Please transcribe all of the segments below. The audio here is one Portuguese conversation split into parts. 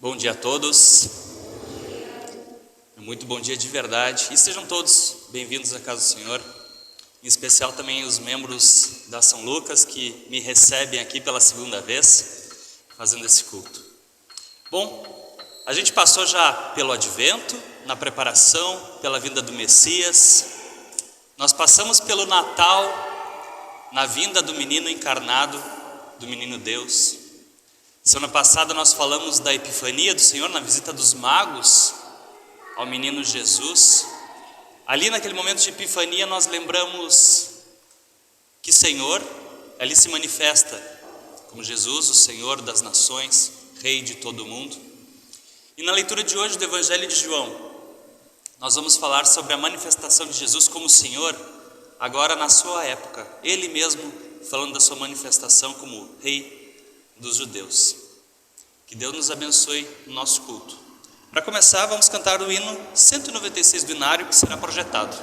Bom dia a todos, muito bom dia de verdade, e sejam todos bem-vindos à casa do Senhor, em especial também os membros da São Lucas que me recebem aqui pela segunda vez, fazendo esse culto. Bom, a gente passou já pelo Advento, na preparação, pela vinda do Messias, nós passamos pelo Natal, na vinda do menino encarnado, do menino Deus. Semana passada nós falamos da Epifania do Senhor, na visita dos magos ao menino Jesus. Ali naquele momento de Epifania nós lembramos que Senhor, ali se manifesta como Jesus, o Senhor das nações, Rei de todo o mundo. E na leitura de hoje do Evangelho de João, nós vamos falar sobre a manifestação de Jesus como Senhor, agora na sua época, Ele mesmo falando da sua manifestação como Rei dos judeus. Que Deus nos abençoe no nosso culto. Para começar, vamos cantar o hino 196 do Inário, que será projetado.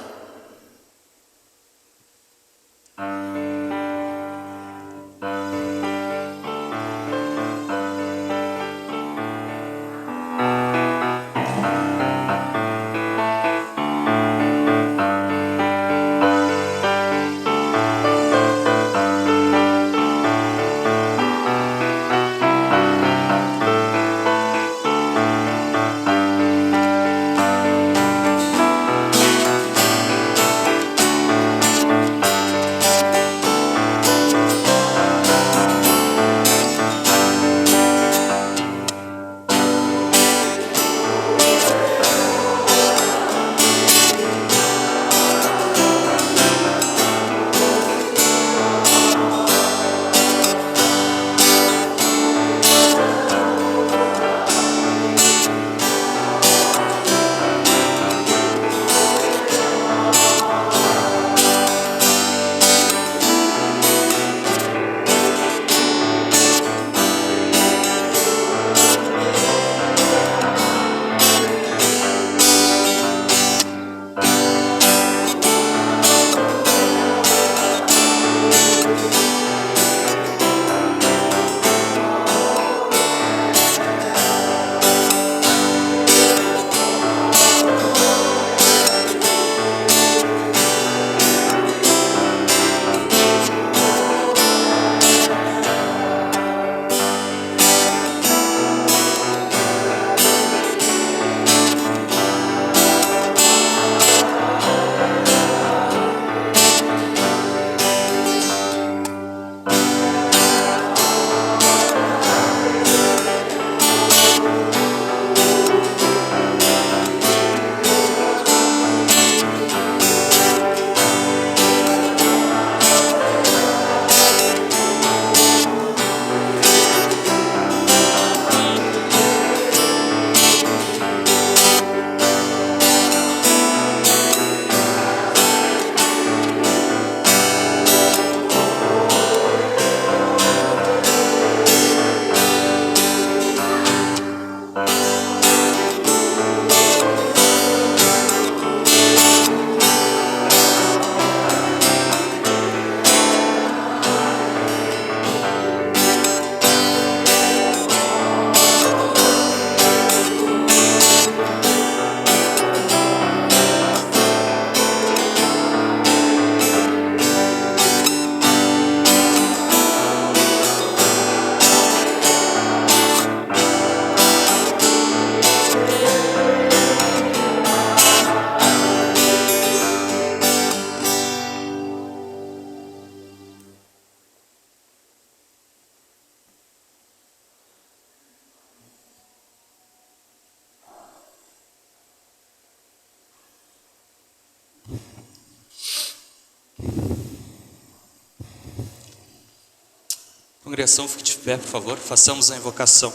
Congregação, fique de pé, por favor, façamos a invocação.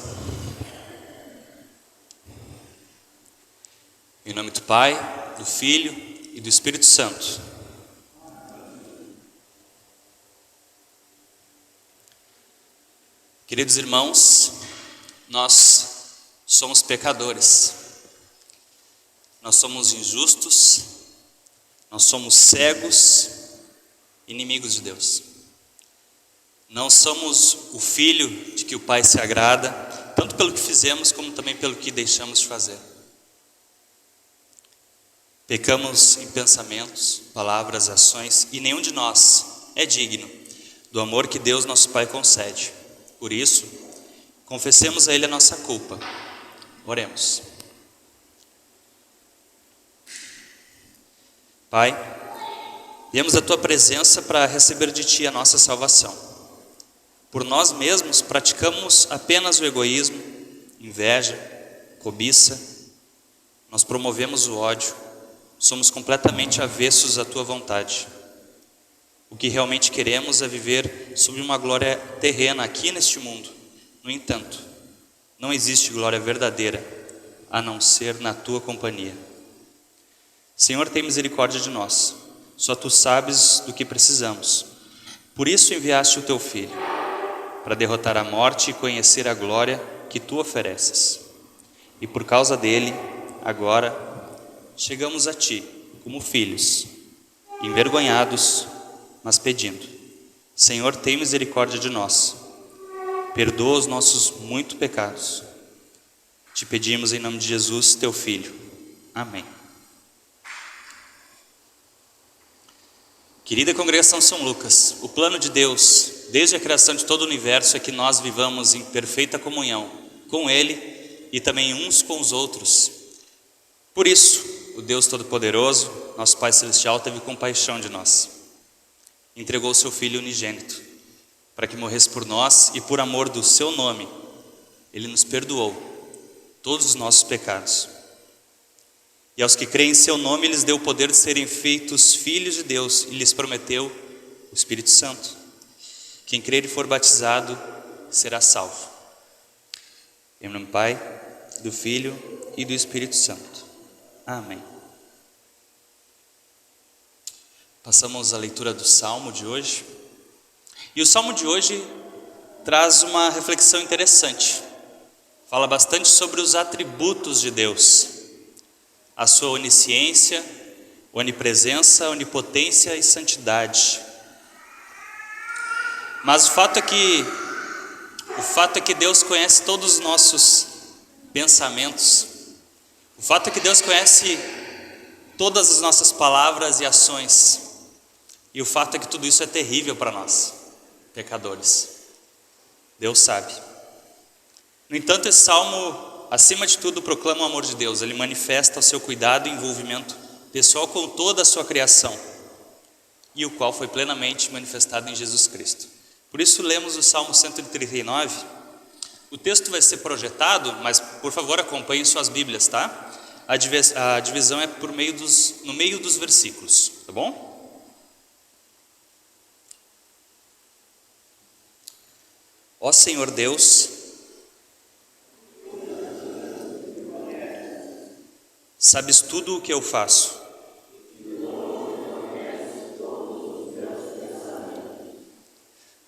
Em nome do Pai, do Filho e do Espírito Santo. Queridos irmãos, nós somos pecadores, nós somos injustos, nós somos cegos, inimigos de Deus. Não somos o filho de que o Pai se agrada, tanto pelo que fizemos como também pelo que deixamos de fazer. Pecamos em pensamentos, palavras, ações, e nenhum de nós é digno do amor que Deus nosso Pai concede. Por isso, confessemos a Ele a nossa culpa. Oremos. Pai, viemos à Tua presença para receber de Ti a nossa salvação. Por nós mesmos praticamos apenas o egoísmo, inveja, cobiça. Nós promovemos o ódio. Somos completamente avessos à Tua vontade. O que realmente queremos é viver sob uma glória terrena aqui neste mundo. No entanto, não existe glória verdadeira a não ser na Tua companhia. Senhor, tem misericórdia de nós. Só Tu sabes do que precisamos. Por isso enviaste o Teu Filho, para derrotar a morte e conhecer a glória que Tu ofereces. E por causa dele, agora, chegamos a Ti como filhos, envergonhados, mas pedindo: Senhor, tem misericórdia de nós. Perdoa os nossos muitos pecados. Te pedimos em nome de Jesus, Teu Filho. Amém. Querida congregação São Lucas, o plano de Deus, desde a criação de todo o universo, é que nós vivamos em perfeita comunhão com Ele e também uns com os outros. Por isso, o Deus Todo-Poderoso, nosso Pai Celestial, teve compaixão de nós. Entregou seu Filho unigênito, para que morresse por nós, e por amor do seu nome, Ele nos perdoou todos os nossos pecados. E aos que creem em seu nome, Ele lhes deu o poder de serem feitos filhos de Deus, e lhes prometeu o Espírito Santo. Quem crer e for batizado será salvo. Em nome do Pai, do Filho e do Espírito Santo. Amém. Passamos à leitura do Salmo de hoje. E o Salmo de hoje traz uma reflexão interessante. Fala bastante sobre os atributos de Deus. A sua onisciência, onipresença, onipotência e santidade. Mas o fato é que Deus conhece todos os nossos pensamentos. O fato é que Deus conhece todas as nossas palavras e ações. E o fato é que tudo isso é terrível para nós, pecadores. Deus sabe. No entanto, esse salmo, acima de tudo, proclama o amor de Deus. Ele manifesta o seu cuidado e envolvimento pessoal com toda a sua criação, e o qual foi plenamente manifestado em Jesus Cristo. Por isso lemos o Salmo 139. O texto vai ser projetado, mas por favor acompanhem suas Bíblias, tá? A divisão é no meio dos versículos, tá bom? Ó Senhor Deus, sabes tudo o que eu faço.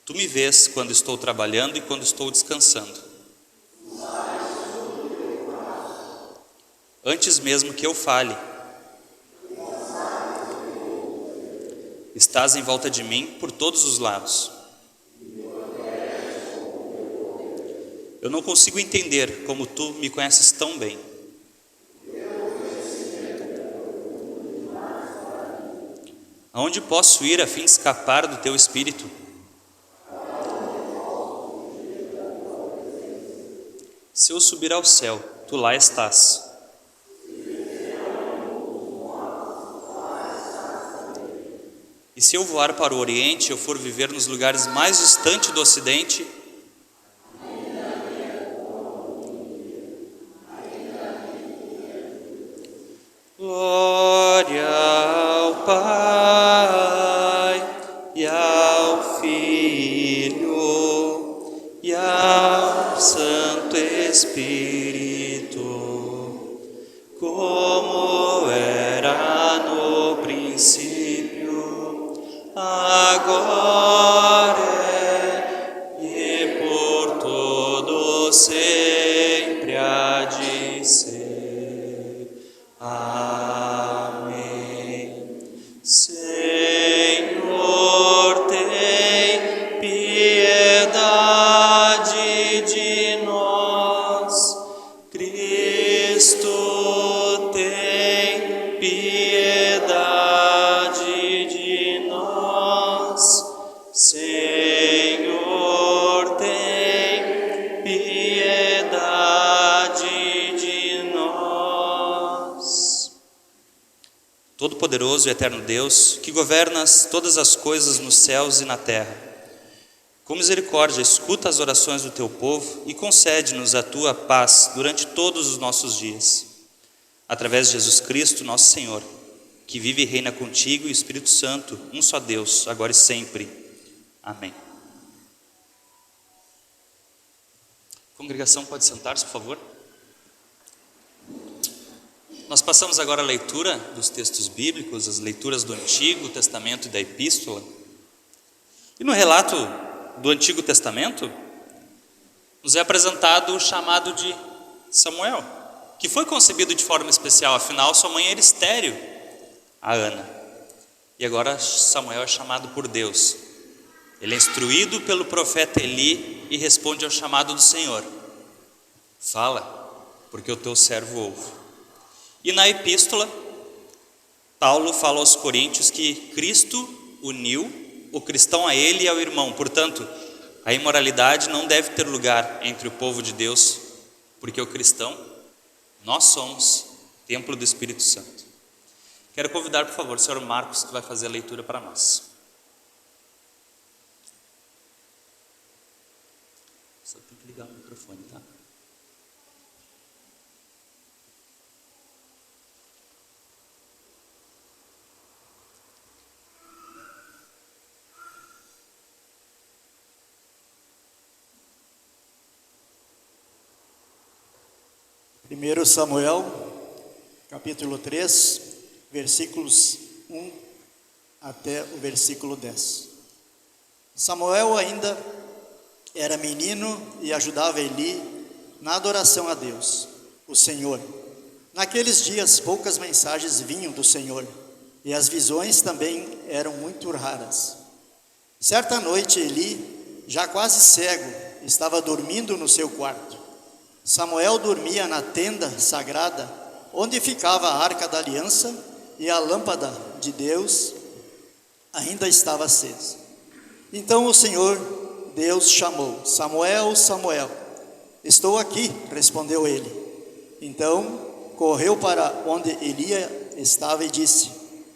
Tu me vês quando estou trabalhando e quando estou descansando. Antes mesmo que eu fale, estás em volta de mim por todos os lados. Eu não consigo entender como tu me conheces tão bem. Aonde posso ir a fim de escapar do teu espírito? Se eu subir ao céu, tu lá estás. E se eu voar para o Oriente, eu for viver nos lugares mais distantes do Ocidente, glória ao Pai e ao Filho e ao Santo Espírito, como era no princípio, agora e por todo sempre há de ser. Amém. Senhor, tem piedade de nós. Senhor, tem piedade de nós. Todo-Poderoso e eterno Deus, que governas todas as coisas nos céus e na terra, com misericórdia, escuta as orações do teu povo e concede-nos a tua paz durante todos os nossos dias. Através de Jesus Cristo, nosso Senhor, que vive e reina contigo e o Espírito Santo, um só Deus, agora e sempre. Amém. Congregação, pode sentar-se, por favor. Nós passamos agora a leitura dos textos bíblicos, as leituras do Antigo Testamento e da Epístola. E no relato do Antigo Testamento, nos é apresentado o chamado de Samuel, que foi concebido de forma especial, afinal sua mãe era estéril, a Ana. E agora Samuel é chamado por Deus. Ele é instruído pelo profeta Eli e responde ao chamado do Senhor. Fala, porque o teu servo ouve. E na epístola, Paulo fala aos coríntios que Cristo uniu o cristão a ele e ao irmão. Portanto, a imoralidade não deve ter lugar entre o povo de Deus, porque o cristão, nós somos templo do Espírito Santo. Quero convidar, por favor, o senhor Marcos, que vai fazer a leitura para nós. Só tem que ligar o microfone, tá? Primeiro Samuel, capítulo 3, versículos 1 até o versículo 10. Samuel ainda era menino e ajudava Eli na adoração a Deus, o Senhor. Naqueles dias poucas mensagens vinham do Senhor e as visões também eram muito raras. Certa noite Eli, já quase cego, estava dormindo no seu quarto. Samuel dormia na tenda sagrada, onde ficava a arca da aliança, e a lâmpada de Deus ainda estava acesa. Então o Senhor Deus chamou: Samuel, Samuel. Estou aqui, respondeu ele. Então correu para onde Eli estava e disse: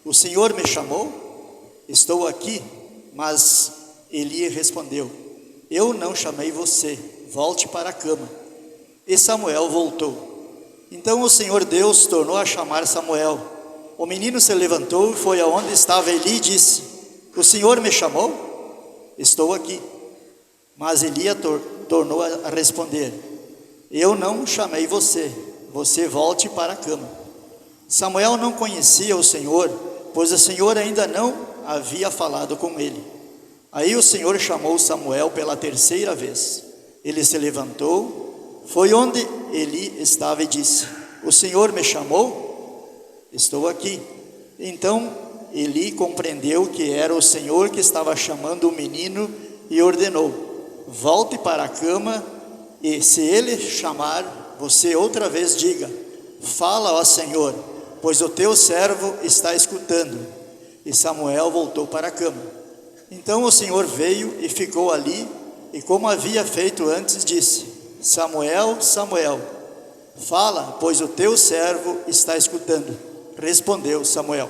o Senhor me chamou? Estou aqui. Mas Eli respondeu: eu não chamei você, volte para a cama. E Samuel voltou. Então o Senhor Deus tornou a chamar Samuel. O menino se levantou e foi aonde estava Eli e disse: o Senhor me chamou? Estou aqui. Mas Eli tornou a responder: eu não chamei você, você volte para a cama. Samuel não conhecia o Senhor, pois o Senhor ainda não havia falado com ele. Aí o Senhor chamou Samuel pela terceira vez. Ele se levantou, foi onde Eli estava e disse: o Senhor me chamou? Estou aqui. Então Eli compreendeu que era o Senhor que estava chamando o menino e ordenou: volte para a cama, e se ele chamar, você outra vez diga: fala, ó Senhor, pois o teu servo está escutando. E Samuel voltou para a cama. Então o Senhor veio e ficou ali, e como havia feito antes, disse: Samuel, Samuel. Fala, pois o teu servo está escutando. Respondeu Samuel.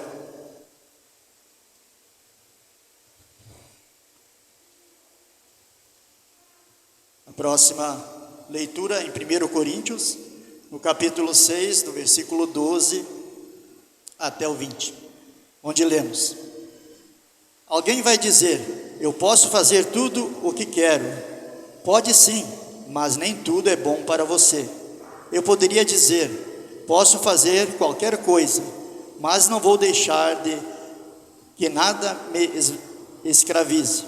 A próxima leitura em 1 Coríntios, no capítulo 6, do versículo 12 até o 20, onde lemos: alguém vai dizer: eu posso fazer tudo o que quero. Pode sim, mas nem tudo é bom para você. Eu poderia dizer: posso fazer qualquer coisa, mas não vou deixar de que nada me escravize.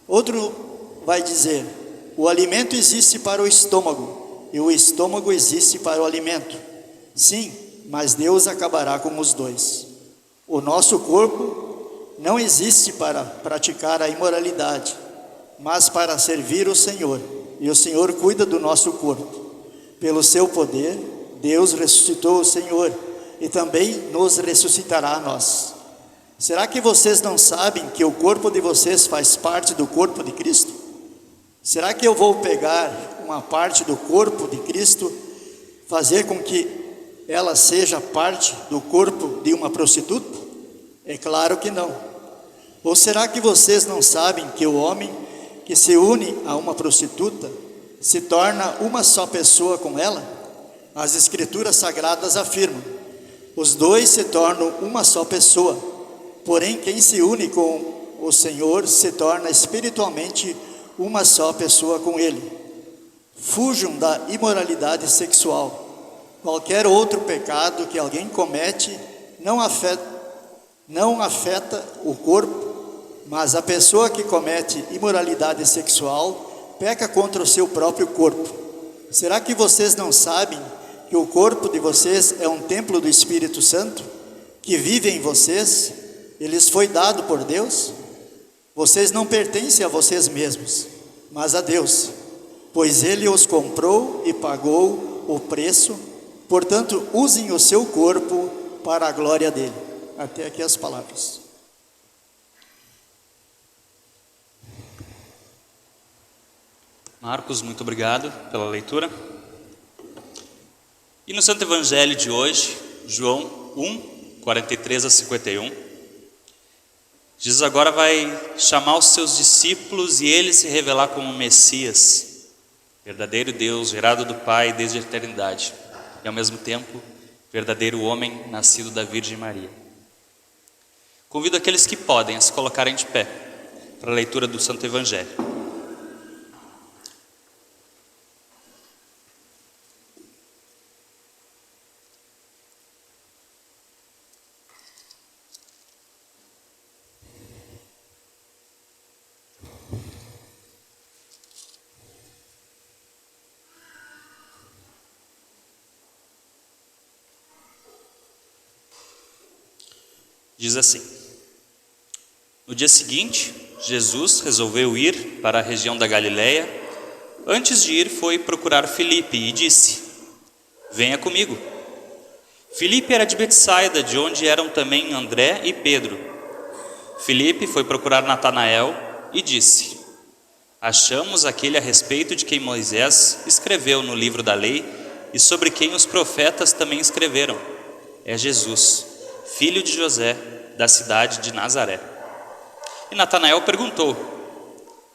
Outro vai dizer: o alimento existe para o estômago, e o estômago existe para o alimento. Sim, mas Deus acabará com os dois. O nosso corpo não existe para praticar a imoralidade, mas para servir o Senhor, e o Senhor cuida do nosso corpo. Pelo seu poder, Deus ressuscitou o Senhor, e também nos ressuscitará a nós. Será que vocês não sabem que o corpo de vocês faz parte do corpo de Cristo? Será que eu vou pegar uma parte do corpo de Cristo, fazer com que ela seja parte do corpo de uma prostituta? É claro que não. Ou será que vocês não sabem que o homem que se une a uma prostituta se torna uma só pessoa com ela? As Escrituras Sagradas afirmam: os dois se tornam uma só pessoa. Porém, quem se une com o Senhor se torna espiritualmente uma só pessoa com Ele. Fujam da imoralidade sexual. Qualquer outro pecado que alguém comete não afeta o corpo, mas a pessoa que comete imoralidade sexual peca contra o seu próprio corpo. Será que vocês não sabem que o corpo de vocês é um templo do Espírito Santo, que vive em vocês? Ele lhes foi dado por Deus? Vocês não pertencem a vocês mesmos, mas a Deus, pois Ele os comprou e pagou o preço. Portanto, usem o seu corpo para a glória dele. Até aqui as palavras. Marcos, muito obrigado pela leitura. E no Santo Evangelho de hoje, João 1, 43 a 51, Jesus agora vai chamar os seus discípulos e ele se revelar como Messias, verdadeiro Deus, gerado do Pai desde a eternidade, e ao mesmo tempo, verdadeiro homem nascido da Virgem Maria. Convido aqueles que podem a se colocarem de pé para a leitura do Santo Evangelho. Diz assim: no dia seguinte, Jesus resolveu ir para a região da Galileia. Antes de ir, foi procurar Filipe e disse: venha comigo. Filipe era de Betsaida, de onde eram também André e Pedro. Filipe foi procurar Natanael e disse: achamos aquele a respeito de quem Moisés escreveu no livro da lei e sobre quem os profetas também escreveram. É Jesus, filho de José, da cidade de Nazaré. E Natanael perguntou: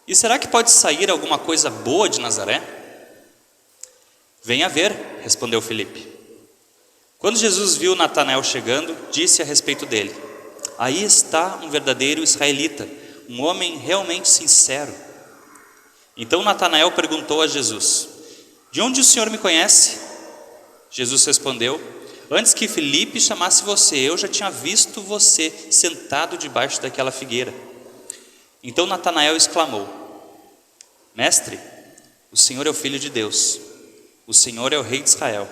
e será que pode sair alguma coisa boa de Nazaré? Venha ver, respondeu Filipe. Quando Jesus viu Natanael chegando, disse a respeito dele: aí está um verdadeiro israelita, um homem realmente sincero. Então Natanael perguntou a Jesus: de onde o Senhor me conhece? Jesus respondeu: antes que Filipe chamasse você, eu já tinha visto você sentado debaixo daquela figueira. Então Natanael exclamou: mestre, o Senhor é o Filho de Deus, o Senhor é o Rei de Israel.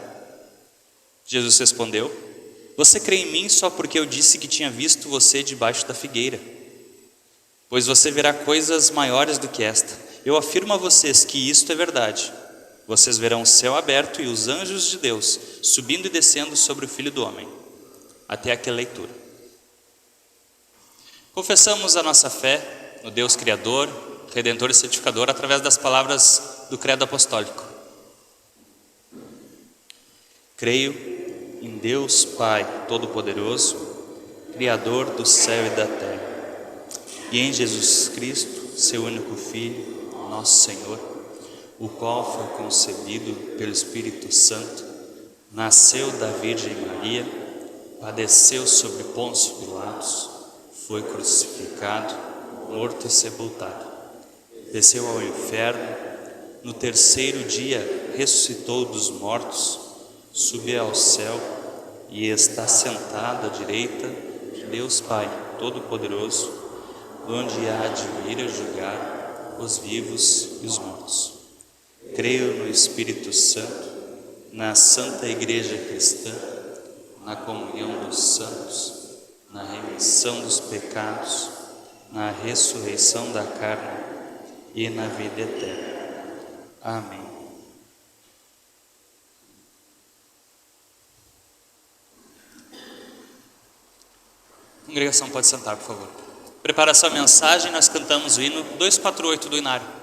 Jesus respondeu: você crê em mim só porque eu disse que tinha visto você debaixo da figueira? Pois você verá coisas maiores do que esta. Eu afirmo a vocês que isto é verdade. Vocês verão o céu aberto e os anjos de Deus subindo e descendo sobre o Filho do Homem. Até aqui a leitura. Confessamos a nossa fé no Deus Criador, Redentor e Santificador através das palavras do Credo Apostólico. Creio em Deus Pai Todo-Poderoso, Criador do céu e da terra, e em Jesus Cristo, seu único Filho, nosso Senhor, o qual foi concebido pelo Espírito Santo, nasceu da Virgem Maria, padeceu sobre Pôncio Pilatos, foi crucificado, morto e sepultado, desceu ao inferno, no terceiro dia ressuscitou dos mortos, subiu ao céu e está sentado à direita de Deus Pai Todo-Poderoso, onde há de vir a julgar os vivos e os mortos. Creio no Espírito Santo, na Santa Igreja Cristã, na comunhão dos santos, na remissão dos pecados, na ressurreição da carne e na vida eterna. Amém. Congregação, pode sentar, por favor. Prepara sua mensagem, nós cantamos o hino 248 do Inário.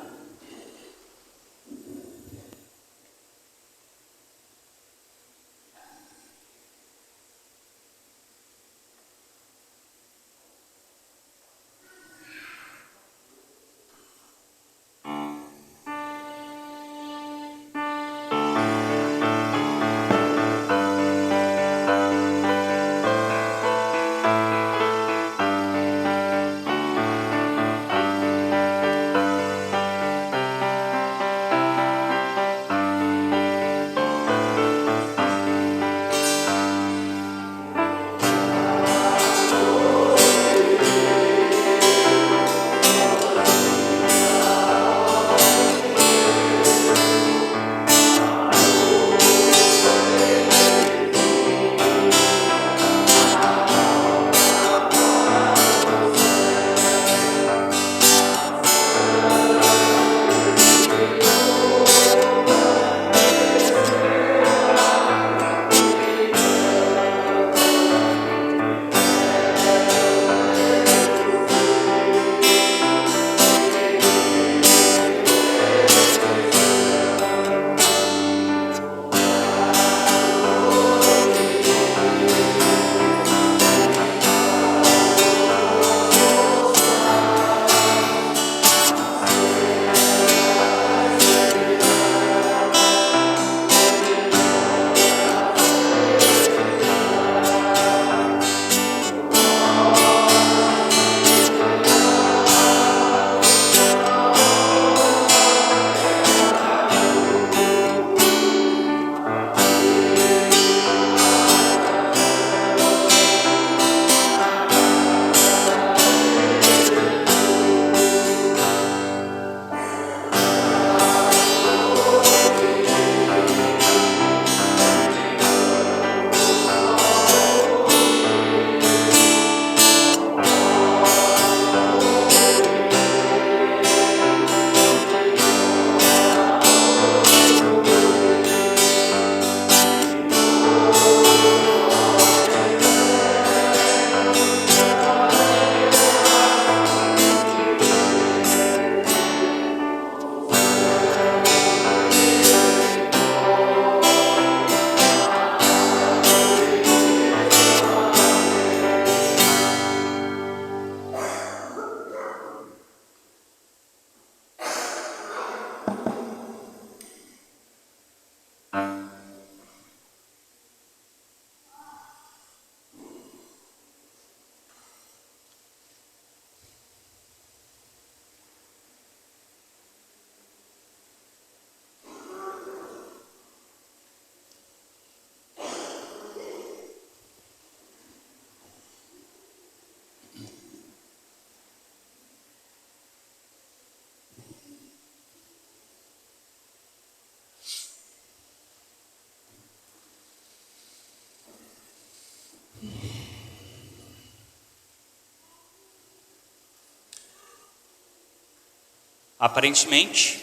Aparentemente,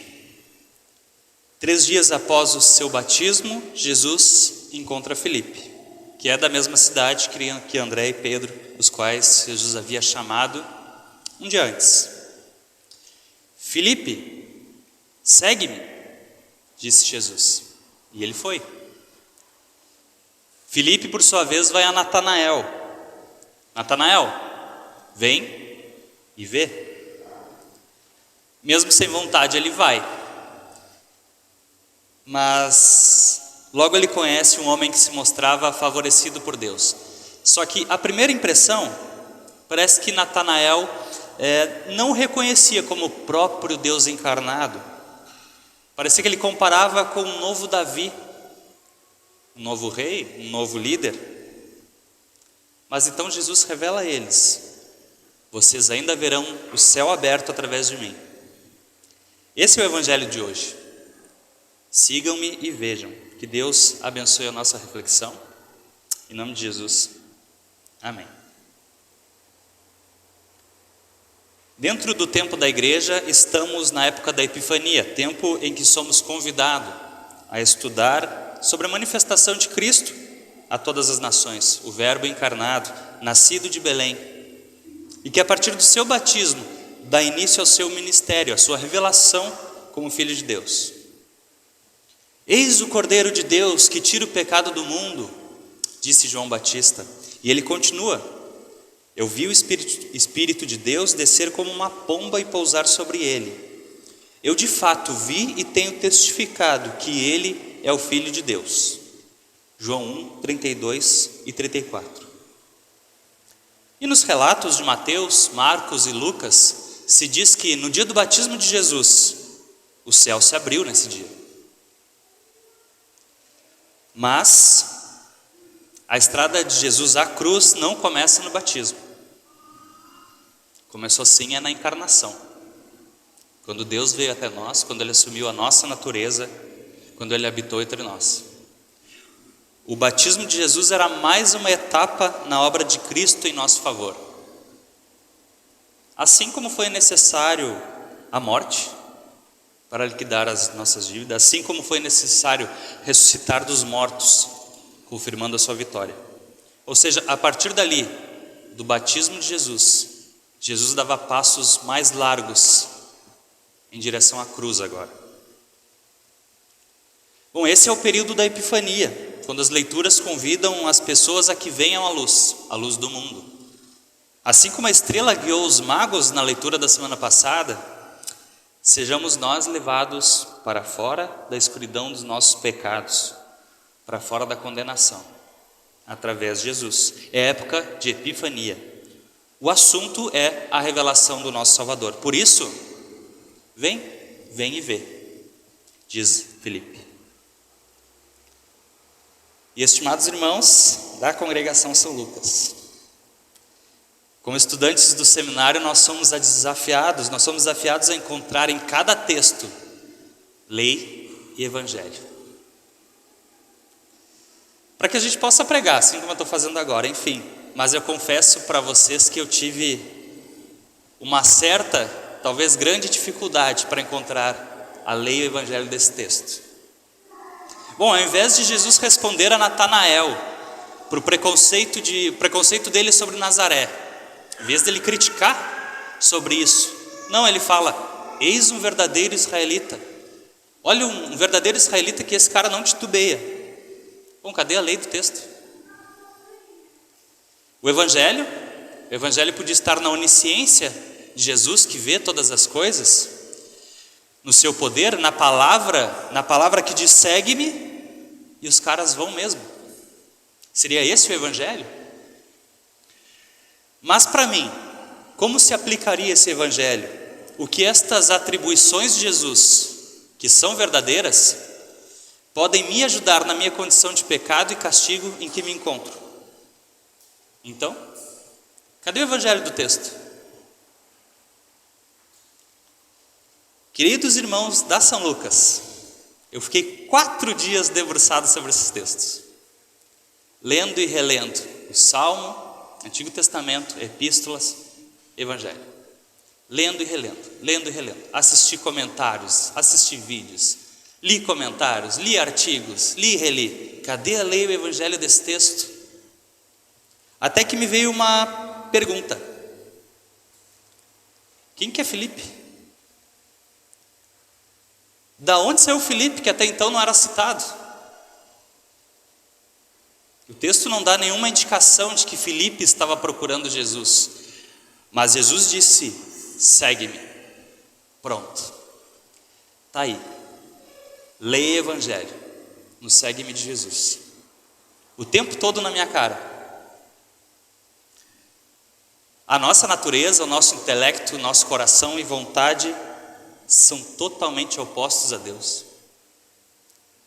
3 dias após o seu batismo, Jesus encontra Filipe, que é da mesma cidade que André e Pedro, os quais Jesus havia chamado um dia antes. Filipe, segue-me, disse Jesus, e ele foi. Filipe, por sua vez, vai a Natanael. Natanael, vem e vê. Mesmo sem vontade, ele vai. Mas logo ele conhece um homem que se mostrava favorecido por Deus. Só que a primeira impressão, parece que Natanael não o reconhecia como o próprio Deus encarnado. Parecia que ele comparava com um novo Davi, um novo rei, um novo líder. Mas então Jesus revela a eles: vocês ainda verão o céu aberto através de mim. Esse é o evangelho de hoje. Sigam-me e vejam. Que Deus abençoe a nossa reflexão. Em nome de Jesus. Amém. Dentro do tempo da igreja, estamos na época da Epifania, tempo em que somos convidados a estudar sobre a manifestação de Cristo a todas as nações, o Verbo encarnado, nascido de Belém, e que a partir do seu batismo dá início ao seu ministério, à sua revelação como Filho de Deus. Eis o Cordeiro de Deus que tira o pecado do mundo, disse João Batista. E ele continua: eu vi o Espírito de Deus descer como uma pomba e pousar sobre ele. Eu de fato vi e tenho testificado que ele é o Filho de Deus. João 1, 32 e 34. E nos relatos de Mateus, Marcos e Lucas, se diz que no dia do batismo de Jesus, o céu se abriu nesse dia. Mas a estrada de Jesus à cruz não começa no batismo. Começou sim na encarnação. Quando Deus veio até nós, quando Ele assumiu a nossa natureza, quando Ele habitou entre nós. O batismo de Jesus era mais uma etapa na obra de Cristo em nosso favor. Assim como foi necessário a morte para liquidar as nossas dívidas, assim como foi necessário ressuscitar dos mortos, confirmando a sua vitória. Ou seja, a partir dali, do batismo de Jesus, Jesus dava passos mais largos em direção à cruz agora. Bom, esse é o período da Epifania, quando as leituras convidam as pessoas a que venham à luz do mundo. Assim como a estrela guiou os magos na leitura da semana passada, sejamos nós levados para fora da escuridão dos nossos pecados, para fora da condenação, através de Jesus. É época de Epifania. O assunto é a revelação do nosso Salvador. Por isso, vem e vê, diz Filipe. E estimados irmãos da congregação São Lucas, como estudantes do seminário, nós somos desafiados a encontrar em cada texto lei e evangelho. Para que a gente possa pregar, assim como eu estou fazendo agora, enfim. Mas eu confesso para vocês que eu tive uma certa, talvez grande dificuldade para encontrar a lei e o evangelho desse texto. Bom, ao invés de Jesus responder a Natanael para o preconceito dele sobre Nazaré, em vez dele criticar sobre isso, não, ele fala: eis um verdadeiro israelita. Olha, um verdadeiro israelita que esse cara não titubeia. Bom, cadê a lei do texto? O evangelho podia estar na onisciência de Jesus, que vê todas as coisas, no seu poder, na palavra que diz segue-me, e os caras vão mesmo. Seria esse o evangelho? Mas para mim, como se aplicaria esse evangelho? O que estas atribuições de Jesus, que são verdadeiras, podem me ajudar na minha condição de pecado e castigo em que me encontro? Então, cadê o evangelho do texto? Queridos irmãos da São Lucas, eu fiquei 4 dias debruçado sobre esses textos, lendo e relendo o Salmo, Antigo Testamento, Epístolas, Evangelho. Lendo e relendo. Assisti comentários, assisti vídeos, li comentários, li artigos, li e reli. Cadê a lei e o Evangelho desse texto? Até que me veio uma pergunta: quem que é Filipe? Da onde saiu Filipe, que até então não era citado? O texto não dá nenhuma indicação de que Filipe estava procurando Jesus, mas Jesus disse: segue-me. Pronto, está aí, leia o Evangelho, no segue-me de Jesus, o tempo todo na minha cara. A nossa natureza, o nosso intelecto, o nosso coração e vontade são totalmente opostos a Deus,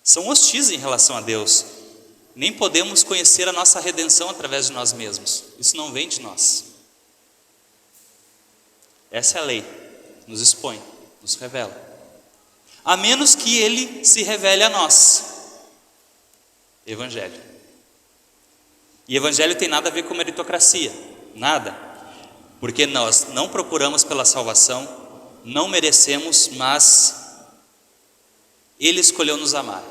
são hostis em relação a Deus. Nem podemos conhecer a nossa redenção através de nós mesmos. Isso não vem de nós. Essa é a lei. Nos expõe, nos revela. A menos que Ele se revele a nós. Evangelho. E Evangelho tem nada a ver com meritocracia. Nada. Porque nós não procuramos pela salvação, não merecemos, mas Ele escolheu nos amar.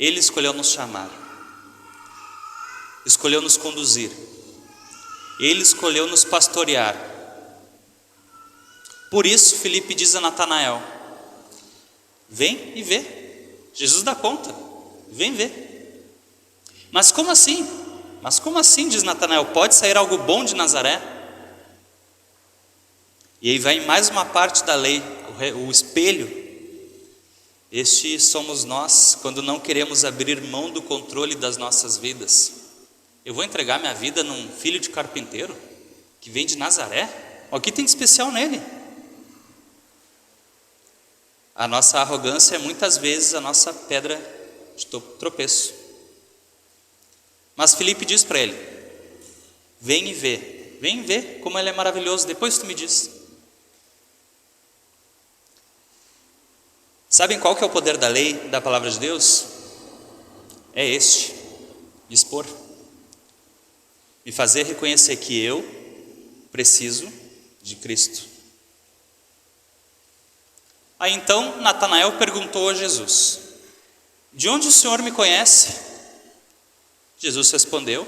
Ele escolheu nos chamar, escolheu nos conduzir, Ele escolheu nos pastorear. Por isso, Filipe diz a Natanael: vem e vê. Jesus dá conta, vem ver. Mas como assim? Diz Natanael, pode sair algo bom de Nazaré? E aí vai mais uma parte da lei, o espelho. Este somos nós, quando não queremos abrir mão do controle das nossas vidas. Eu vou entregar minha vida num filho de carpinteiro, que vem de Nazaré? O que tem de especial nele? A nossa arrogância é muitas vezes a nossa pedra de tropeço. Mas Filipe diz para ele: vem e vê como ele é maravilhoso, depois tu me diz. Sabem qual que é o poder da lei, da palavra de Deus? É este: expor, me fazer reconhecer que eu preciso de Cristo. Aí então Natanael perguntou a Jesus: de onde o Senhor me conhece? Jesus respondeu: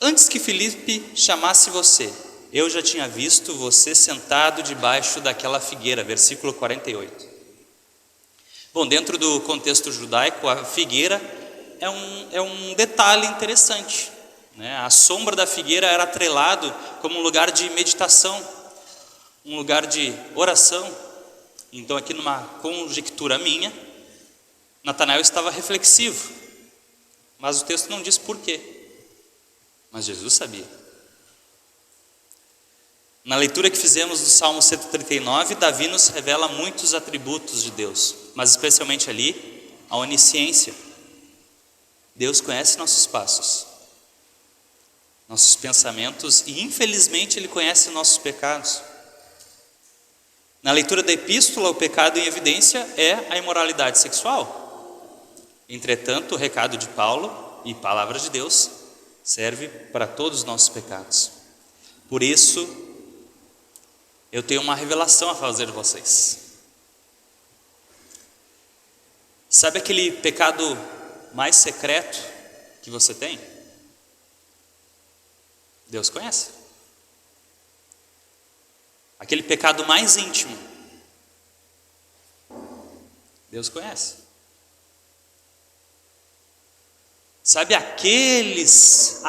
antes que Filipe chamasse você, eu já tinha visto você sentado debaixo daquela figueira. Versículo 48. Bom, dentro do contexto judaico, a figueira é um detalhe interessante, né? A sombra da figueira era atrelado como um lugar de meditação, um lugar de oração. Então aqui numa conjectura minha, Natanael estava reflexivo, mas o texto não diz por quê, mas Jesus sabia. Na leitura que fizemos do Salmo 139, Davi nos revela muitos atributos de Deus, mas especialmente ali, a onisciência. Deus conhece nossos passos, nossos pensamentos e infelizmente Ele conhece nossos pecados. Na leitura da epístola, o pecado em evidência é a imoralidade sexual. Entretanto, o recado de Paulo e palavra de Deus serve para todos os nossos pecados. Por isso, eu tenho uma revelação a fazer de vocês. Sabe aquele pecado mais secreto que você tem? Deus conhece. Aquele pecado mais íntimo, Deus conhece. Sabe aqueles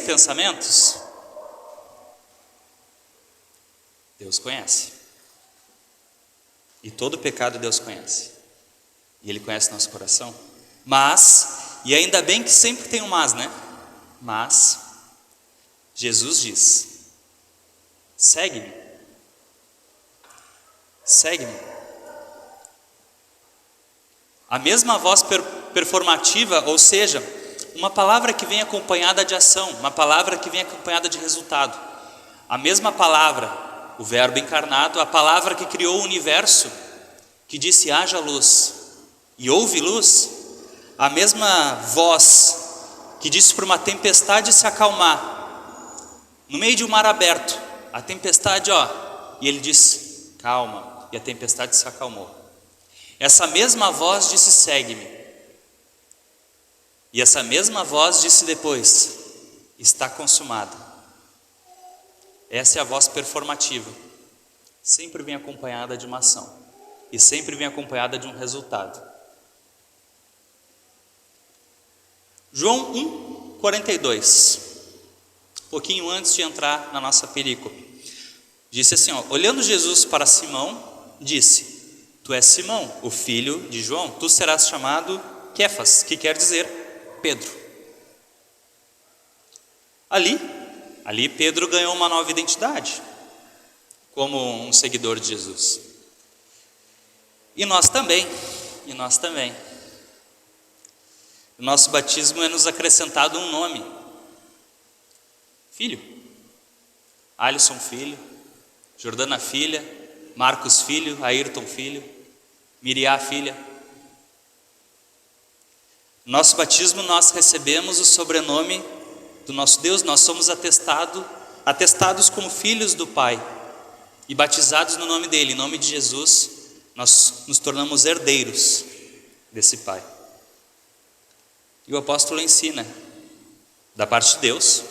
pensamentos? Deus conhece. E todo pecado Deus conhece. E Ele conhece nosso coração. Mas, e ainda bem que sempre tem um mas, né? Mas, Jesus diz: segue-me. Segue-me. A mesma voz performativa, ou seja, uma palavra que vem acompanhada de ação, uma palavra que vem acompanhada de resultado. A mesma palavra, o verbo encarnado, a palavra que criou o universo, que disse haja luz e houve luz, a mesma voz que disse para uma tempestade se acalmar, no meio de um mar aberto, a tempestade, e ele disse calma, e a tempestade se acalmou. Essa mesma voz disse segue-me, e essa mesma voz disse depois está consumado. Essa é a voz performativa, sempre vem acompanhada de uma ação e sempre vem acompanhada de um resultado. João 1:42, pouquinho antes de entrar na nossa perícope, disse assim, olhando Jesus para Simão, disse: tu és Simão, o filho de João, tu serás chamado Quefas, que quer dizer Pedro. Ali Pedro ganhou uma nova identidade, como um seguidor de Jesus. E nós também. O nosso batismo é nos acrescentado um nome: filho. Alisson filho, Jordana filha, Marcos filho, Ayrton filho, Miriá filha. No nosso batismo nós recebemos o sobrenome do nosso Deus, nós somos atestados como filhos do Pai e batizados no nome dele, em nome de Jesus, nós nos tornamos herdeiros desse Pai. E o apóstolo ensina, da parte de Deus,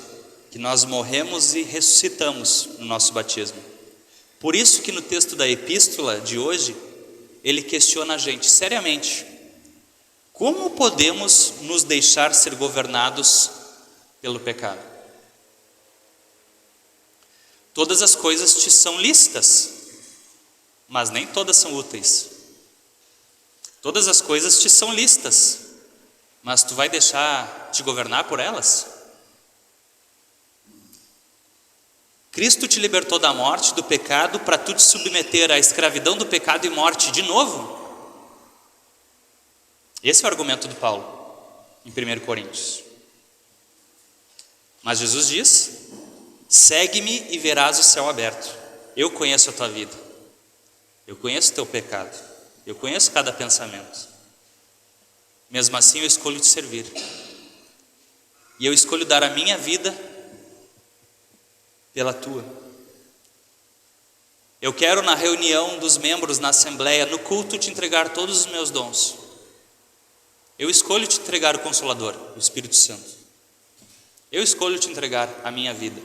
que nós morremos e ressuscitamos no nosso batismo. Por isso que no texto da epístola de hoje, ele questiona a gente seriamente: como podemos nos deixar ser governados pelo pecado? Todas as coisas te são lícitas, mas nem todas são úteis. Todas as coisas te são lícitas, mas tu vai deixar te governar por elas? Cristo te libertou da morte, do pecado, para tu te submeter à escravidão do pecado e morte de novo? Esse é o argumento do Paulo em 1 Coríntios. Mas Jesus diz: segue-me e verás o céu aberto. Eu conheço a tua vida, eu conheço o teu pecado, eu conheço cada pensamento. Mesmo assim eu escolho te servir, e eu escolho dar a minha vida pela tua. Eu quero, na reunião dos membros, na assembleia, no culto, te entregar todos os meus dons. Eu escolho te entregar o Consolador, o Espírito Santo. Eu escolho te entregar a minha vida.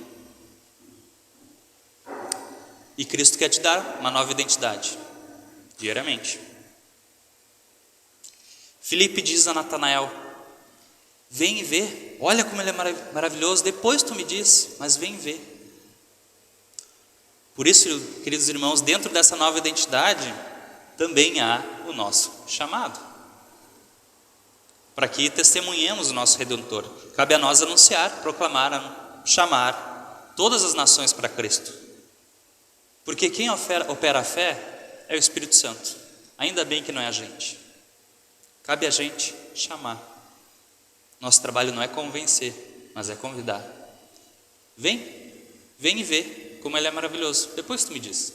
E Cristo quer te dar uma nova identidade, diariamente. Filipe diz a Natanael: vem e vê, olha como ele é maravilhoso, depois tu me diz, mas vem e vê. Por isso, queridos irmãos, dentro dessa nova identidade, também há o nosso chamado, para que testemunhemos o nosso Redentor. Cabe a nós anunciar, proclamar, chamar todas as nações para Cristo. Porque quem opera a fé é o Espírito Santo. Ainda bem que não é a gente. Cabe a gente chamar. Nosso trabalho não é convencer, mas é convidar. Vem e vê como ele é maravilhoso. Depois tu me diz.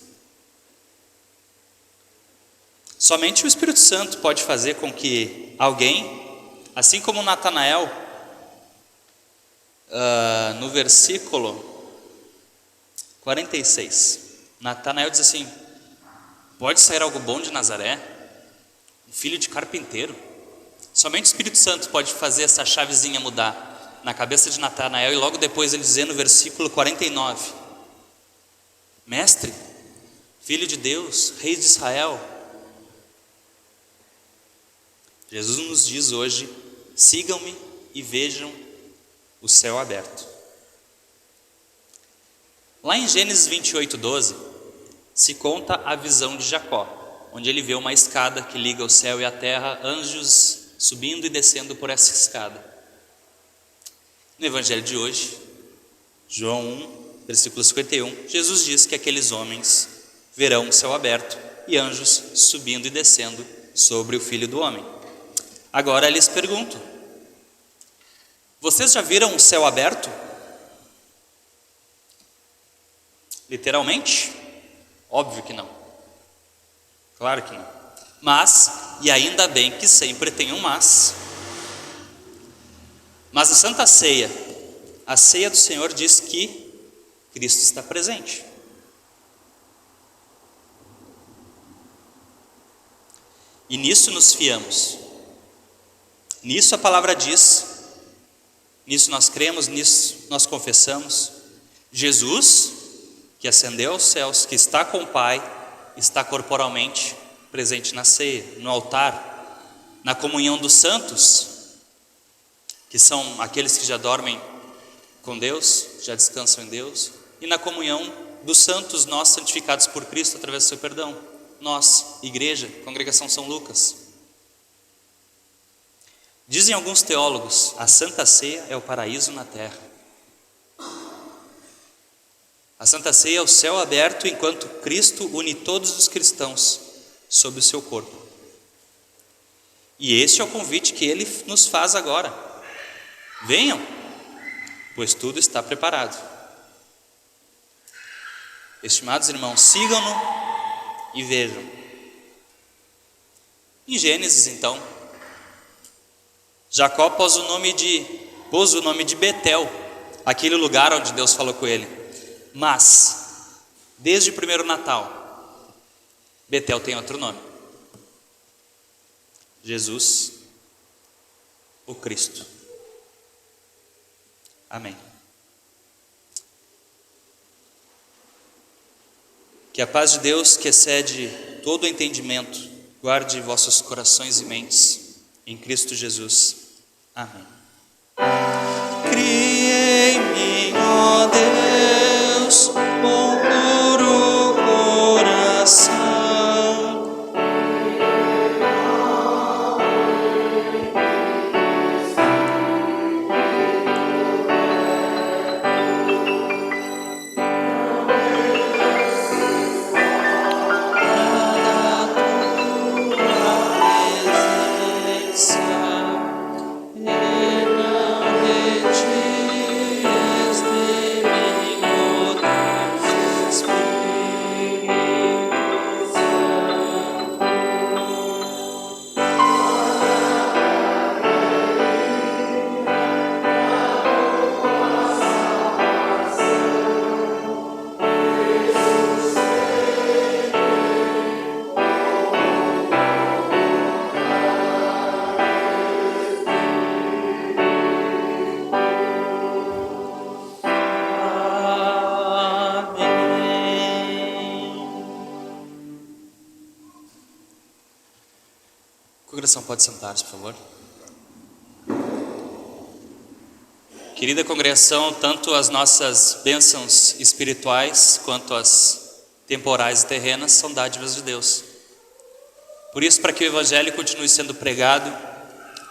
Somente o Espírito Santo pode fazer com que alguém, assim como Natanael, no versículo 46, Natanael diz assim: pode sair algo bom de Nazaré? Um filho de carpinteiro? Somente o Espírito Santo pode fazer essa chavezinha mudar na cabeça de Natanael. E logo depois ele diz no versículo 49: mestre, filho de Deus, rei de Israel. Jesus nos diz hoje: sigam-me e vejam o céu aberto. Lá em Gênesis 28:12, se conta a visão de Jacó, onde ele vê uma escada que liga o céu e a terra, anjos subindo e descendo por essa escada. No evangelho de hoje, João 1, versículo 51, Jesus diz que aqueles homens verão o céu aberto e anjos subindo e descendo sobre o Filho do Homem. Agora eu lhes pergunto: vocês já viram o céu aberto? Literalmente? Óbvio que não. Claro que não. Mas, e ainda bem que sempre tem um mas. Mas a Santa Ceia, a ceia do Senhor, diz que Cristo está presente. E nisso nos fiamos. Nisso a palavra diz, nisso nós cremos, nisso nós confessamos. Jesus, que ascendeu aos céus, que está com o Pai, está corporalmente presente na ceia, no altar, na comunhão dos santos, que são aqueles que já dormem com Deus, já descansam em Deus, e na comunhão dos santos, nós santificados por Cristo através do seu perdão, nós, igreja, congregação São Lucas. Dizem alguns teólogos: a Santa Ceia é o paraíso na terra. A Santa Ceia é o céu aberto enquanto Cristo une todos os cristãos sob o seu corpo. E este é o convite que Ele nos faz agora: venham, pois tudo está preparado. Estimados irmãos, sigam-no e vejam. Em Gênesis, então, Jacó pôs o nome de Betel, aquele lugar onde Deus falou com ele. Mas, desde o primeiro Natal, Betel tem outro nome: Jesus, o Cristo. Amém. Que a paz de Deus, que excede todo o entendimento, guarde vossos corações e mentes em Cristo Jesus. Amém. Crie em mim, ó Deus, com puro coração. Congregação, pode sentar-se, por favor. Querida congregação, tanto as nossas bênçãos espirituais quanto as temporais e terrenas são dádivas de Deus. Por isso, para que o Evangelho continue sendo pregado,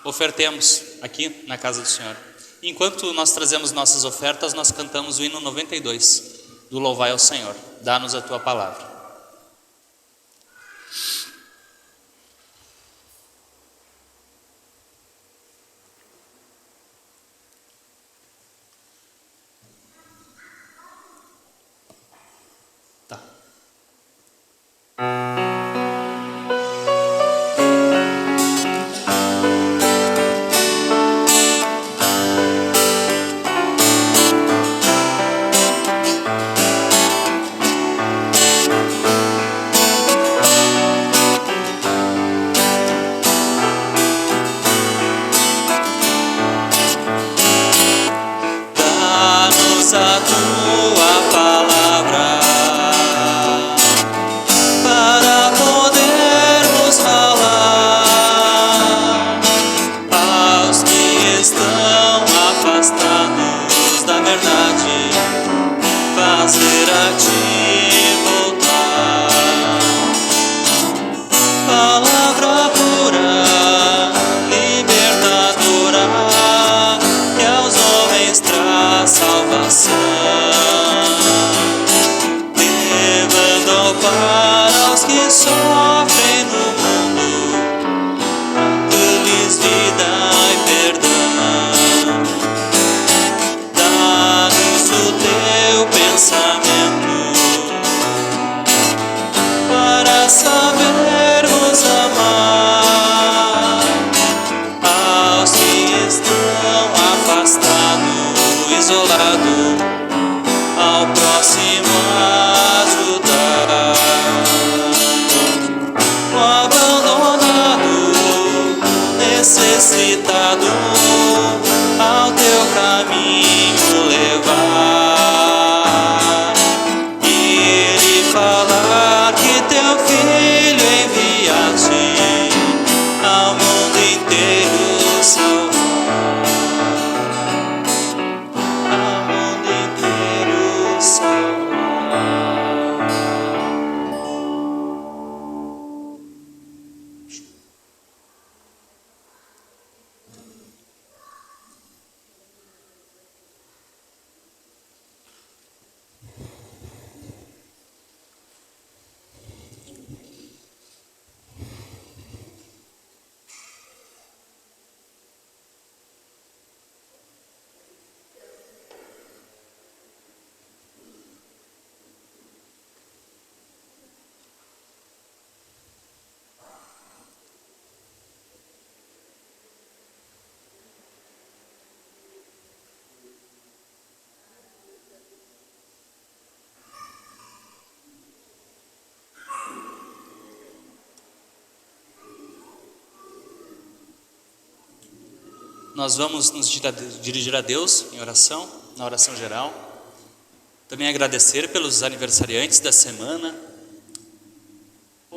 ofertemos aqui na casa do Senhor. Enquanto nós trazemos nossas ofertas, nós cantamos o hino 92 do Louvai ao Senhor. Dá-nos a tua palavra. A tua palavra para podermos falar aos que estão afastados da verdade, fazer a ti voltar. Palavra pura, libertadora, que aos homens traz salvação, levando para os que sofrem no mundo, dando-lhes vida e perdão. Dá-nos o teu pensamento para sabermos amar aos que estão afastados, isolado, ao próximo ajudar. O abandonado, necessitado, ao teu caminho levar. Ir e falar que teu filho enviaste ao mundo inteiro salvar. Nós vamos nos dirigir a Deus em oração, na oração geral. Também agradecer pelos aniversariantes da semana,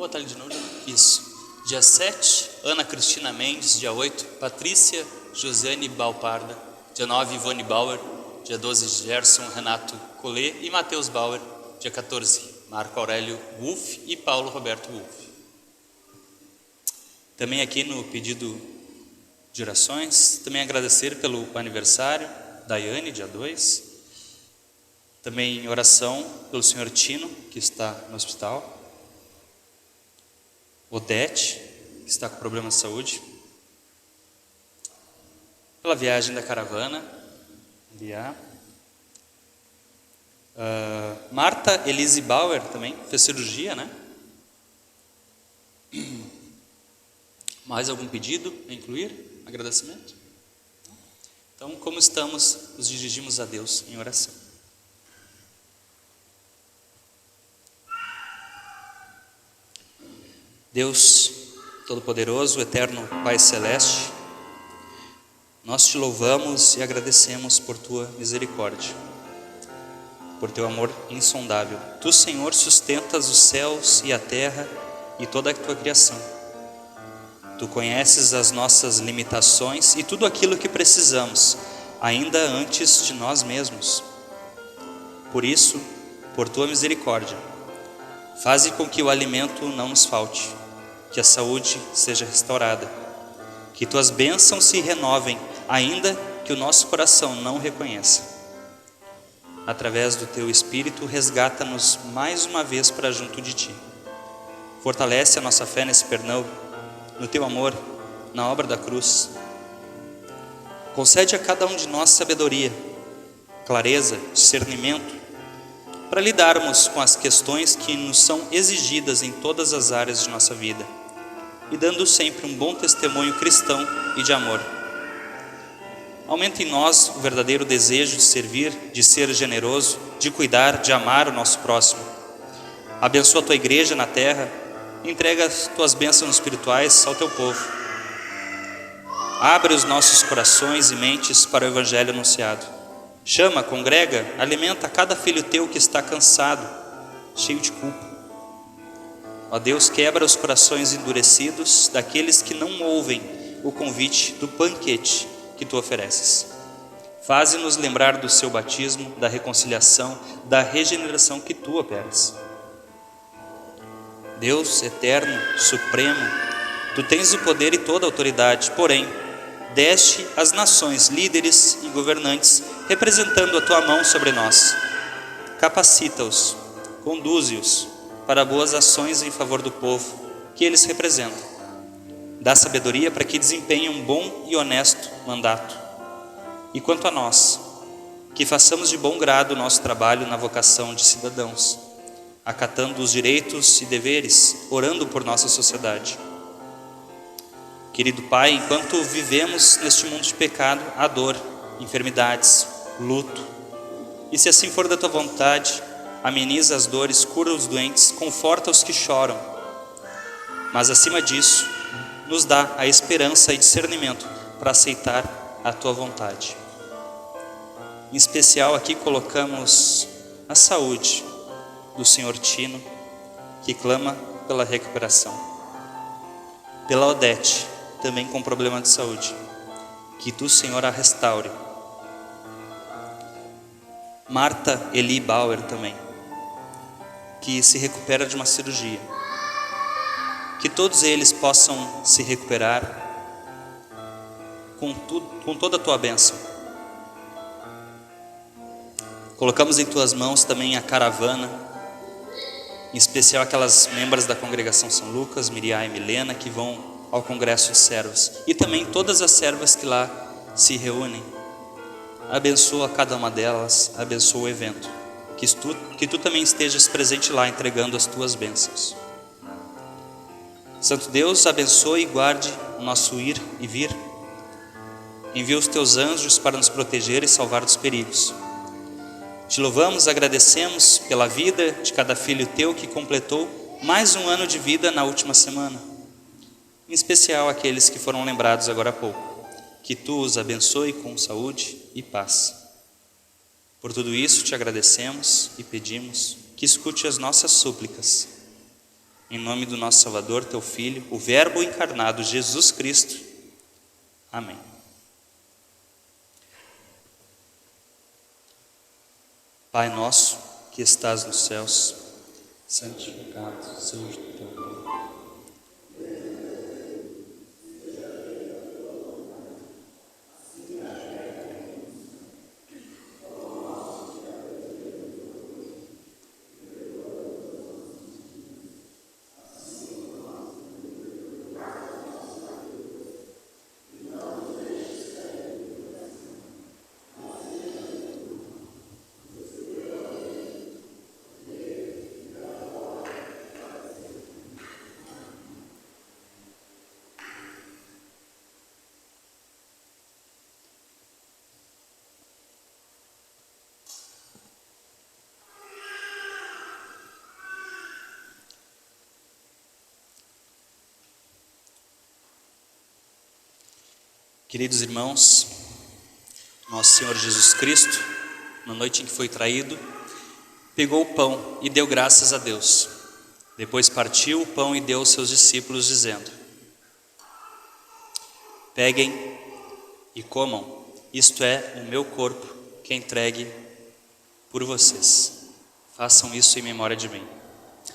Vou botar ele de novo. Isso. Dia 7, Ana Cristina Mendes. Dia 8, Patrícia Josiane Balparda. Dia 9, Ivone Bauer. Dia 12, Gerson Renato Collet e Matheus Bauer. Dia 14, Marco Aurélio Wolff e Paulo Roberto Wolff. Também aqui no pedido de orações, também agradecer pelo aniversário, Daiane, dia 2. Também em oração pelo senhor Tino, que está no hospital. Odete, que está com problema de saúde. Pela viagem da caravana, enviar. Marta Elise Bauer também, fez cirurgia, né? Mais algum pedido a incluir? Agradecimento? Então, como estamos, nos dirigimos a Deus em oração. Deus Todo-Poderoso, Eterno Pai Celeste, nós te louvamos e agradecemos por tua misericórdia, por teu amor insondável. Tu, Senhor, sustentas os céus e a terra e toda a tua criação. Tu conheces as nossas limitações e tudo aquilo que precisamos, ainda antes de nós mesmos. Por isso, por tua misericórdia, faze com que o alimento não nos falte, que a saúde seja restaurada, que tuas bênçãos se renovem, ainda que o nosso coração não reconheça. Através do teu Espírito, resgata-nos mais uma vez para junto de ti. Fortalece a nossa fé nesse perdão, no teu amor, na obra da cruz. Concede a cada um de nós sabedoria, clareza, discernimento, para lidarmos com as questões que nos são exigidas em todas as áreas de nossa vida, e dando sempre um bom testemunho cristão e de amor. Aumenta em nós o verdadeiro desejo de servir, de ser generoso, de cuidar, de amar o nosso próximo. Abençoa a tua igreja na terra, entrega as tuas bênçãos espirituais ao teu povo. Abre os nossos corações e mentes para o evangelho anunciado. Chama, congrega, alimenta cada filho teu que está cansado, cheio de culpa. Ó Deus, quebra os corações endurecidos daqueles que não ouvem o convite do banquete que tu ofereces. Faze-nos lembrar do seu batismo, da reconciliação, da regeneração que tu operas. Deus eterno, supremo, tu tens o poder e toda a autoridade, porém, deste às nações líderes e governantes, representando a tua mão sobre nós. Capacita-os, conduze-os para boas ações em favor do povo que eles representam. Dá sabedoria para que desempenhem um bom e honesto mandato. E quanto a nós, que façamos de bom grado o nosso trabalho na vocação de cidadãos, acatando os direitos e deveres, orando por nossa sociedade. Querido Pai, enquanto vivemos neste mundo de pecado, há dor, enfermidades, luto. E se assim for da tua vontade, ameniza as dores, cura os doentes, conforta os que choram. Mas acima disso, nos dá a esperança e discernimento para aceitar a tua vontade. Em especial aqui colocamos a saúde do senhor Tino, que clama pela recuperação. Pela Odete, também com problema de saúde, que tu, Senhor, a restaure. Marta Eli Bauer também, que se recupera de uma cirurgia. Que todos eles possam se recuperar com toda a tua bênção. Colocamos em tuas mãos também a caravana, em especial aquelas membros da congregação São Lucas, Miriam e Milena, que vão ao congresso de servas, e também todas as servas que lá se reúnem. Abençoa cada uma delas, abençoa o evento, que tu também estejas presente lá, entregando as tuas bênçãos. Santo Deus, abençoe e guarde o nosso ir e vir. Envia os teus anjos para nos proteger e salvar dos perigos. Te louvamos, agradecemos pela vida de cada filho teu que completou mais um ano de vida na última semana. Em especial aqueles que foram lembrados agora há pouco. Que tu os abençoe com saúde e paz. Por tudo isso te agradecemos e pedimos que escute as nossas súplicas. Em nome do nosso Salvador, teu Filho, o Verbo encarnado, Jesus Cristo. Amém. Pai nosso, que estás nos céus, santificado seja o teu nome. Queridos irmãos, nosso Senhor Jesus Cristo, na noite em que foi traído, pegou o pão e deu graças a Deus. Depois partiu o pão e deu aos seus discípulos, dizendo: peguem e comam, isto é o meu corpo, que é entregue por vocês. Façam isso em memória de mim.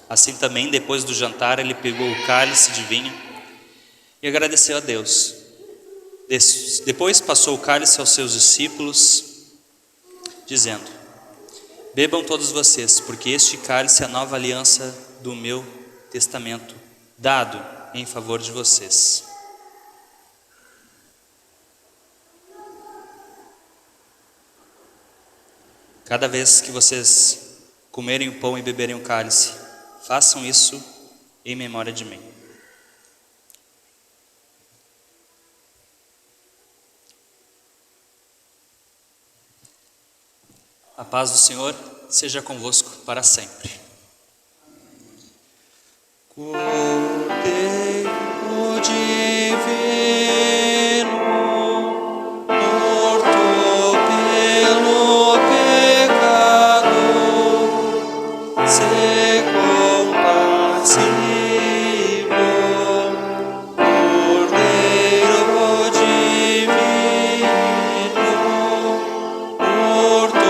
Assim também, depois do jantar, ele pegou o cálice de vinho e agradeceu a Deus. Depois passou o cálice aos seus discípulos, dizendo: bebam todos vocês, porque este cálice é a nova aliança do meu testamento, dado em favor de vocês. Cada vez que vocês comerem o pão e beberem o cálice, façam isso em memória de mim. A paz do Senhor seja convosco para sempre. Cordeiro divino, morto pelo pecado, se compassivo. Cordeiro divino, morto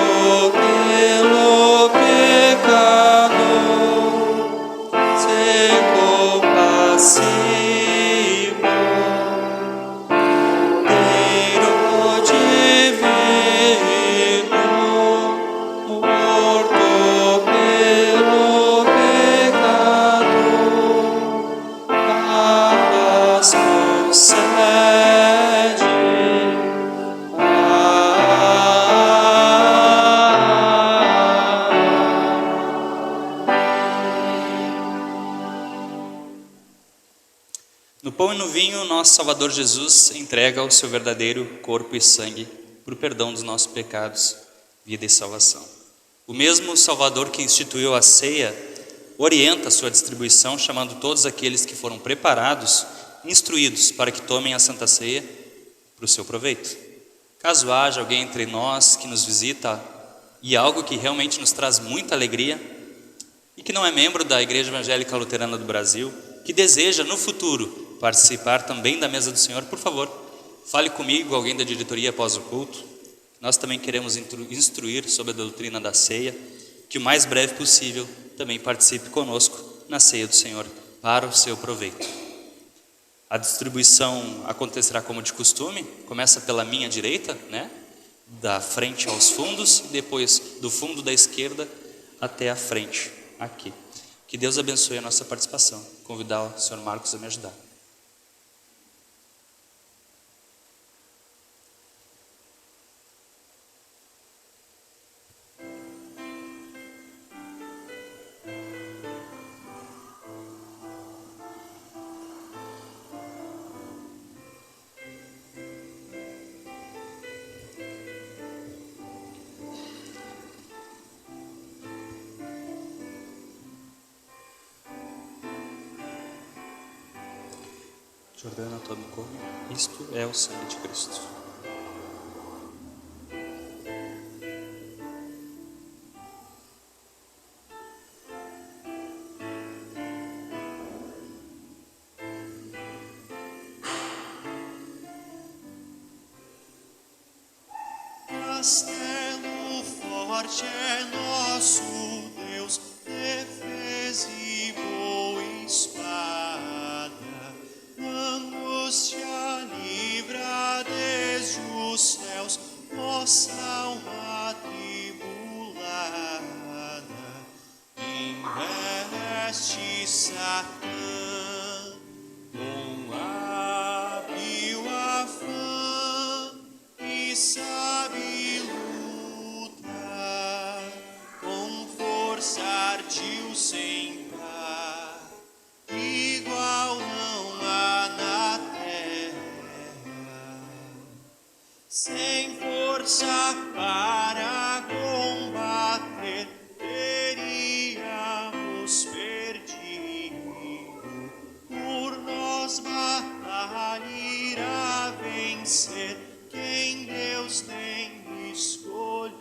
pelo pecado, se compassivo. Cordeiro divino, morto pelo pecado, paz concede. No pão e no vinho, nosso Salvador Jesus entrega o seu verdadeiro corpo e sangue para o perdão dos nossos pecados, vida e salvação. O mesmo Salvador que instituiu a ceia orienta a sua distribuição, chamando todos aqueles que foram preparados, instruídos para que tomem a Santa Ceia para o seu proveito. Caso haja alguém entre nós que nos visita e algo que realmente nos traz muita alegria e que não é membro da Igreja Evangélica Luterana do Brasil, que deseja no futuro participar também da mesa do Senhor, por favor, fale comigo, alguém da diretoria após o culto. Nós também queremos instruir sobre a doutrina da ceia, que o mais breve possível também participe conosco na ceia do Senhor, para o seu proveito. A distribuição acontecerá como de costume, começa pela minha direita, da frente aos fundos, e depois do fundo da esquerda até a frente, aqui. Que Deus abençoe a nossa participação. Convidar o Sr. Marcos a me ajudar. Jordana, todo come. Isto é o sangue de Cristo. castelo forte é nosso Deus, defesa e boa espada. Angústia livra desde os céus, nossa alma atribulada. Investe Satã com hábil afã e sabe lutar, com força ardil sem par, igual não há na terra. Sem força para combater, teríamos perdido. Por nós batalha irá vencer quem Deus tem escolhido.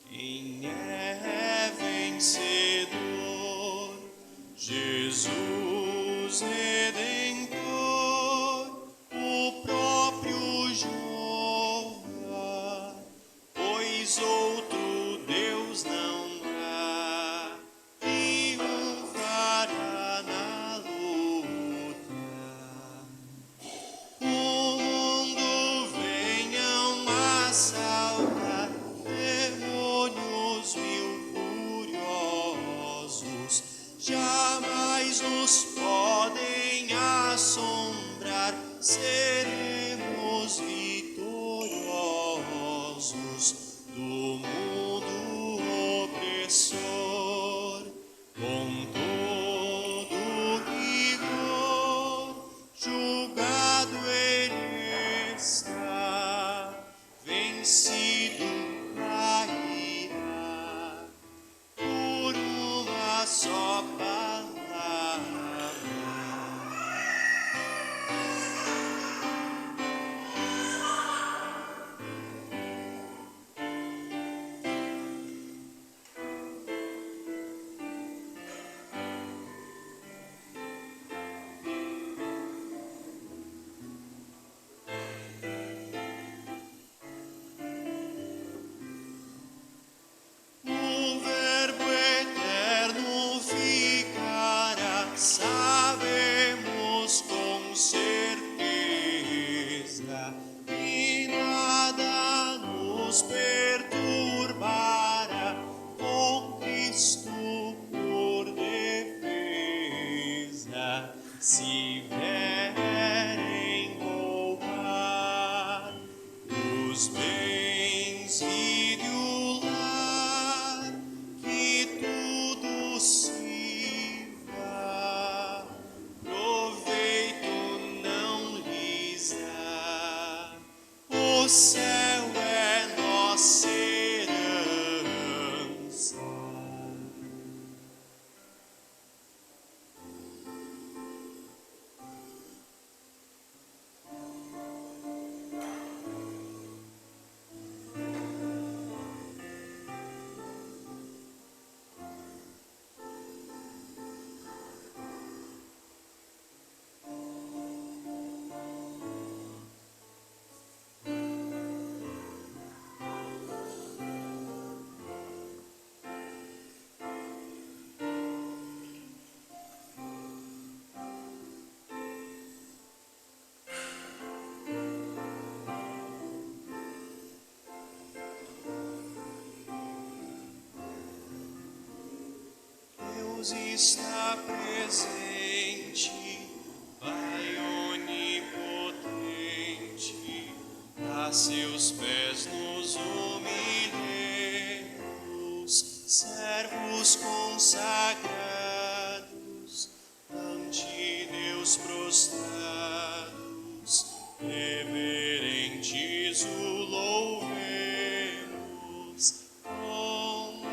Quem é vencedor? Jesus Redentor, o próprio Jeová, pois outro Deus não há, triunfará na luta. O mundo venham assaltar, demônios mil furiosos, jamais nos podem assombrar, seremos vitoriosos do mundo opressor. Com todo rigor, julgado ele está, vencido cairá por uma só palavra. O Verbo eterno ficará, sabemos com certeza, e nada nos perturbará, com Cristo por defesa. Se vierem roubar os bens e o lar, que tudo sirva, proveito não lhes dá. O céu é nossa herança. Deus está presente, Pai onipotente, a seus pés nos humilhemos, servos consagrados, ante Deus prostrados, reverentes o louvemos, com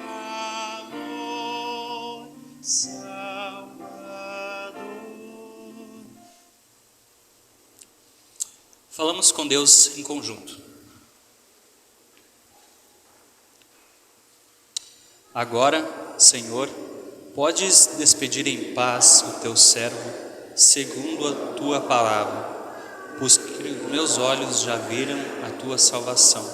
amor Salvador. Falamos com Deus em conjunto. Agora, Senhor, podes despedir em paz o teu servo, segundo a tua palavra, os meus olhos já viram a tua salvação,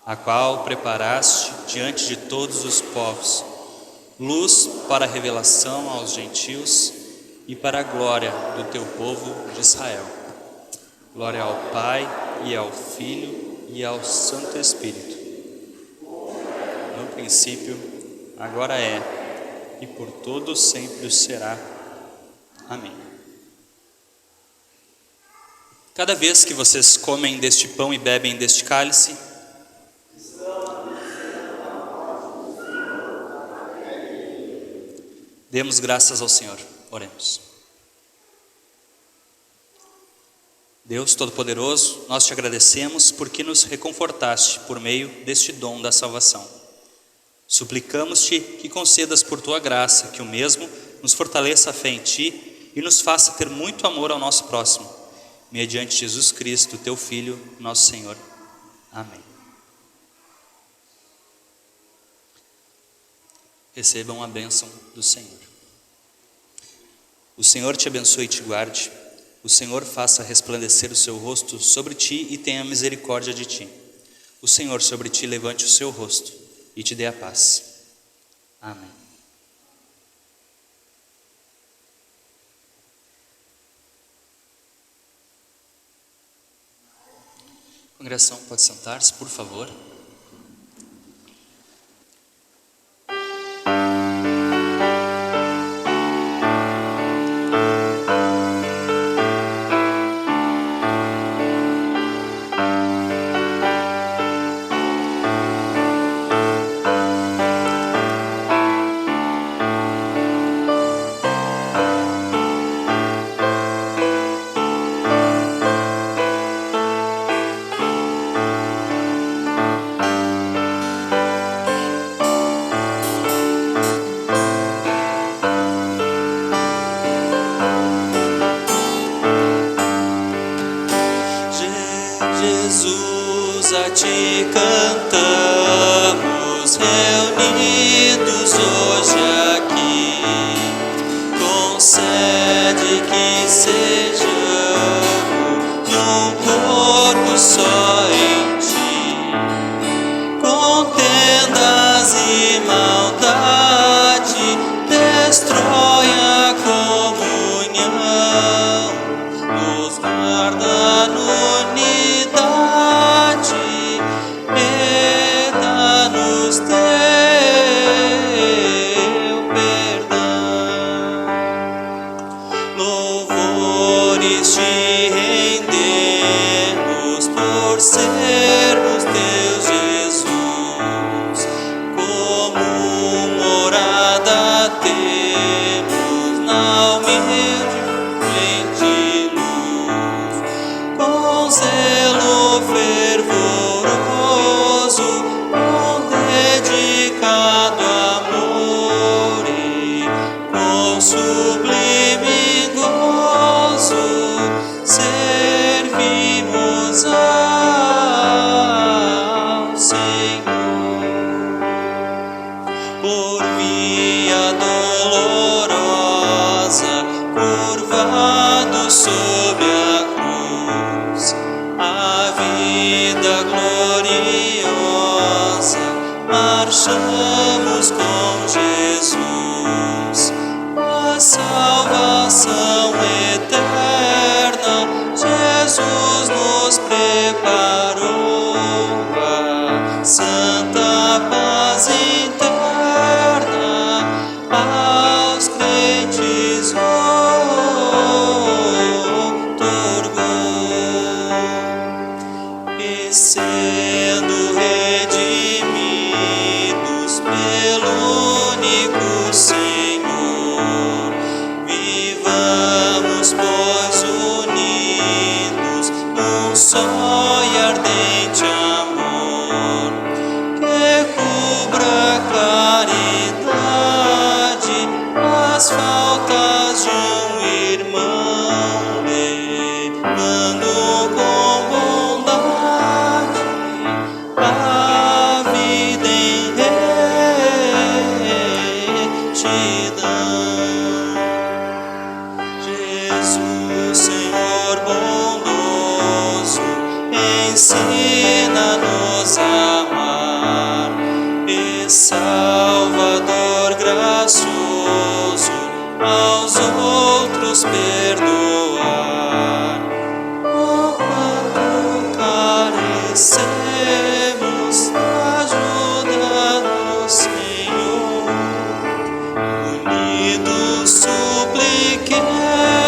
a qual preparaste diante de todos os povos, luz para a revelação aos gentios e para a glória do teu povo de Israel. Glória ao Pai, e ao Filho, e ao Santo Espírito. No princípio, agora é, e por todo sempre o será. Amém. Cada vez que vocês comem deste pão e bebem deste cálice, demos graças ao Senhor. Oremos. Deus Todo-Poderoso, nós te agradecemos porque nos reconfortaste por meio deste dom da salvação. Suplicamos-te que concedas por tua graça que o mesmo nos fortaleça a fé em ti e nos faça ter muito amor ao nosso próximo, mediante Jesus Cristo, teu Filho, nosso Senhor. Amém. Recebam a bênção do Senhor. O Senhor te abençoe e te guarde. O Senhor faça resplandecer o seu rosto sobre ti e tenha misericórdia de ti. O Senhor sobre ti levante o seu rosto e te dê a paz. Amém. Congregação, pode sentar-se, por favor. Jesus, a ti cantamos, reunidos hoje aqui. Concede que sejamos um corpo só em ti. Contendas e maldade, destrói a comunhão, nos guarda no sermos teus, Jesus, como morada temos na humilde luz, com zelo fervoroso, com dedicado amor e com sublime gozo, servimos ao Senhor. Por via dolorosa, curvado sob a cruz, a vida gloriosa, marchamos com Jesus, a salvação eterna, Jesus nos preparou, a santa paz interna aos crentes outorgou, e sendo redimidos pelo único Senhor, vivamos por ensina-nos a amar. E Salvador gracioso, aos outros perdoar. Oh, quanto carecemos da ajuda do Senhor, unidos supliquemos